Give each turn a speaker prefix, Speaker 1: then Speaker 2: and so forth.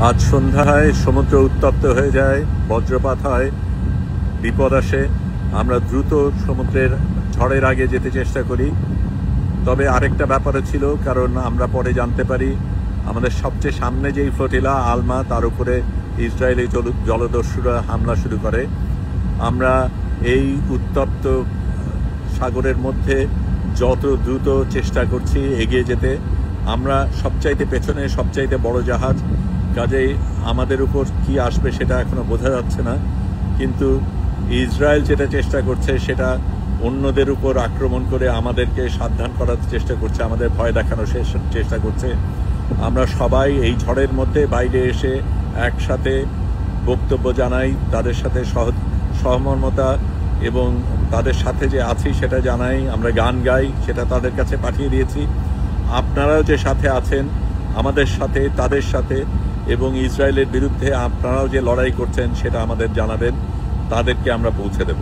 Speaker 1: আজ সন্ধ্যায় সমুদ্র উত্তপ্ত হয়ে যায়, বজ্রপাত হয়, বিপদ আসে। আমরা দ্রুত সমুদ্রের ঝড়ের আগে যেতে চেষ্টা করি। তবে আরেকটা ব্যাপারও ছিল, কারণ আমরা পরে জানতে পারি আমাদের সবচেয়ে সামনে যেই ফ্লোটিলা আলমা, তার উপরে ইসরায়েলি জলদস্যুরা হামলা শুরু করে। আমরা এই উত্তপ্ত সাগরের মধ্যে যত দ্রুত চেষ্টা করছি এগিয়ে যেতে। আমরা সবচাইতে পেছনে, সবচাইতে বড় জাহাজ, কাজেই আমাদের উপর কি আসবে সেটা এখনো বোঝা যাচ্ছে না। কিন্তু ইসরায়েল যেটা চেষ্টা করছে সেটা অন্যদের উপর আক্রমণ করে আমাদেরকে সাবধান করার চেষ্টা করছে, আমাদের ভয় দেখানোর চেষ্টা করছে। আমরা সবাই এই ঝড়ের মধ্যে বাইরে এসে একসাথে বক্তব্য জানাই, তাদের সাথে সহমর্মতা এবং তাদের সাথে যে আছি সেটা জানাই। আমরা গান গাই, সেটা তাদের কাছে পাঠিয়ে দিয়েছি। আপনারাও যে সাথে আছেন আমাদের সাথে, তাদের সাথে, এবং ইসরায়েলের বিরুদ্ধে আপনারাও যে লড়াই করছেন সেটা আমাদের জানাবেন, তাদেরকে আমরা পৌঁছে দেব।